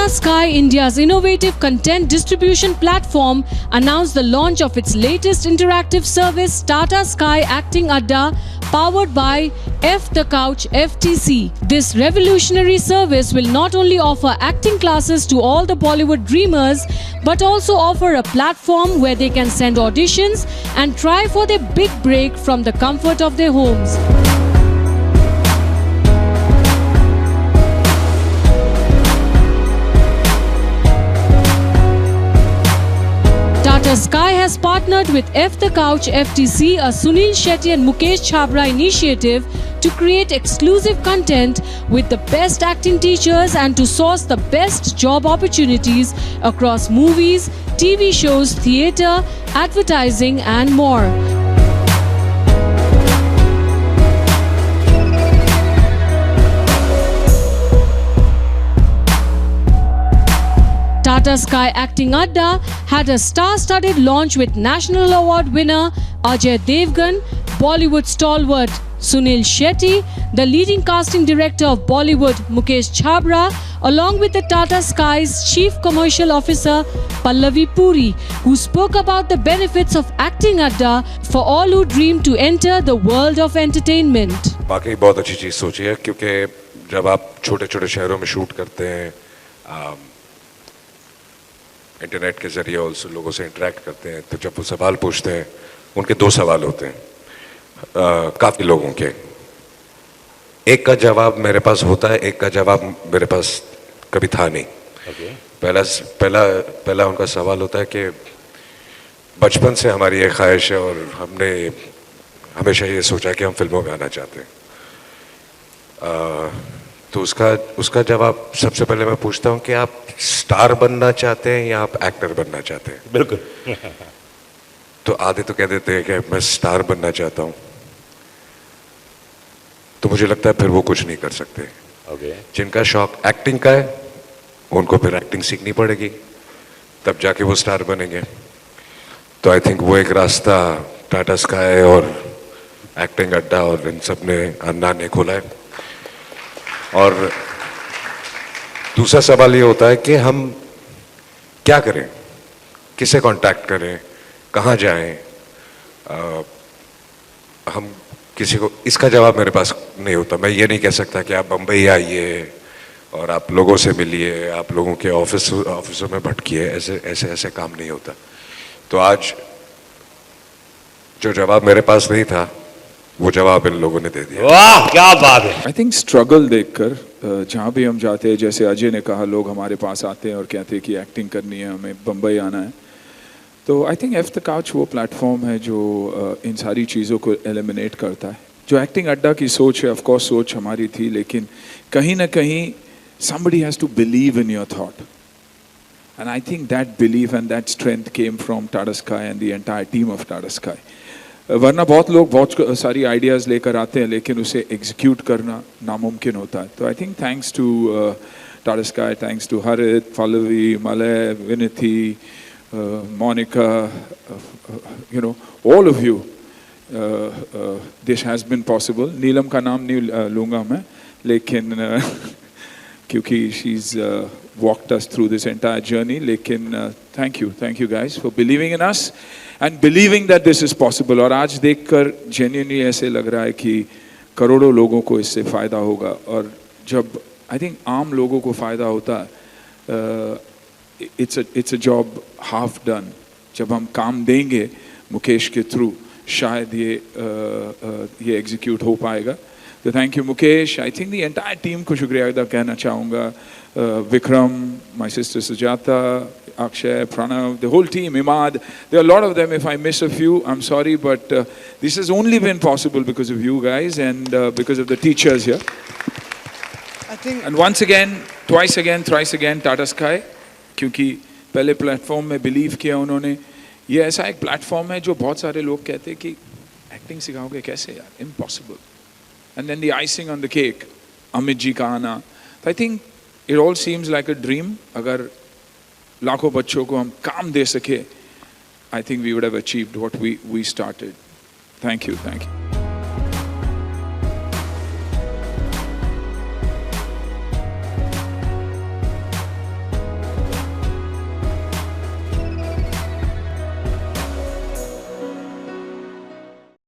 Tata Sky, India's innovative content distribution platform, announced the launch of its latest interactive service, Tata Sky Acting Adda, powered by F The Couch FTC. This revolutionary service will not only offer acting classes to all the Bollywood dreamers, but also offer a platform where they can send auditions and try for their big break from the comfort of their homes. Tata Sky has partnered with F The Couch FTC, a Sunil Shetty and Mukesh Chhabra initiative, to create exclusive content with the best acting teachers and to source the best job opportunities across movies, TV shows, theatre, advertising and more. Tata Sky Acting Adda had a star-studded launch with National Award winner Ajay Devgan, Bollywood stalwart Sunil Shetty, the leading casting director of Bollywood Mukesh Chhabra, along with the Tata Sky's Chief Commercial Officer Pallavi Puri, who spoke about the benefits of Acting Adda for all who dream to enter the world of entertainment. वाकई बहुत अच्छी चीज़ सोची है, क्योंकि जब आप छोटे-छोटे शहरों में शूट करते हैं, इंटरनेट के जरिए ऑल्सो लोगों से इंटरेक्ट करते हैं, तो जब वो सवाल पूछते हैं, उनके दो सवाल होते हैं काफ़ी लोगों के। एक का जवाब मेरे पास होता है, एक का जवाब मेरे पास कभी था नहीं। पहला उनका सवाल होता है कि बचपन से हमारी ये ख्वाहिश है और हमने हमेशा ये सोचा कि हम फिल्मों में आना चाहते हैं। तो उसका जवाब सबसे पहले मैं पूछता हूँ कि आप स्टार बनना चाहते हैं या आप एक्टर बनना चाहते हैं? बिल्कुल। तो आधे तो कह देते हैं कि मैं स्टार बनना चाहता हूँ, तो मुझे लगता है फिर वो कुछ नहीं कर सकते। जिनका शौक एक्टिंग का है, उनको फिर एक्टिंग सीखनी पड़ेगी, तब जाके वो स्टार बनेंगे। तो आई थिंक वो एक रास्ता टाटा स्काई और एक्टिंग अड्डा और इन सब ने अन्ना ने खोला है। और दूसरा सवाल ये होता है कि हम क्या करें, किसे कांटेक्ट करें, कहाँ जाएं। हम किसी को, इसका जवाब मेरे पास नहीं होता। मैं ये नहीं कह सकता कि आप बम्बई आइए और आप लोगों से मिलिए, आप लोगों के ऑफिसों में भटकिए, ऐसे काम नहीं होता। तो आज जो जवाब मेरे पास नहीं था, वो जवाब इन लोगों ने दे दिया। वाह क्या बात है। आई थिंक स्ट्रगल देखकर जहाँ भी हम जाते हैं, जैसे अजय ने कहा, लोग हमारे पास आते हैं और कहते हैं कि एक्टिंग करनी है, हमें बम्बई आना है। तो I think F the couch वो प्लेटफॉर्म है जो इन सारी चीज़ों को एलिमिनेट करता है। जो एक्टिंग अड्डा की सोच है, ऑफ कोर्स सोच हमारी थी, लेकिन कहीं ना कहीं somebody has to believe in your thought, and I think that belief and that strength came from Tata Sky and the entire team of Tata Sky. वरना बहुत लोग बहुत सारी आइडियाज़ लेकर आते हैं, लेकिन उसे एग्जीक्यूट करना नामुमकिन होता है। तो I think thanks to Tata sky, thanks to Harit, Pallavi, Malay, Vinithi, Monica, you know, all of you, this has been possible. नीलम का नाम नहीं लूँगा मैं, लेकिन क्योंकि she's walked us through this entire journey. लेकिन thank you guys for believing in us and believing that this is possible. और आज देखकर genuinely ऐसे लग रहा है कि करोड़ों लोगों को इससे फ़ायदा होगा। और जब I think आम लोगों को फ़ायदा होता है, it's a job half done. जब हम काम देंगे मुकेश के थ्रू, शायद ये एग्जीक्यूट हो पाएगा। तो thank you Mukesh. I think the entire team को शुक्रिया अदा कहना चाहूँगा। Vikram, my sister Sujata, Akshay, Pranav, the whole team, Imad. There are a lot of them. If I miss a few, I'm sorry, but this has only been possible because of you guys and because of the teachers here. I think, and once again, twice again, thrice again, Tata Sky, क्योंकि पहले platform में believe किया उन्होंने। ये ऐसा एक platform है जो बहुत सारे लोग कहते हैं कि एक्टिंग सिखाओगे कैसे यार, impossible. And then the icing on the cake, Amit ji का आना। I think it all seems like a dream. अगर लाखों बच्चों को हम काम दे सके, I think we would have achieved what we started. Thank you.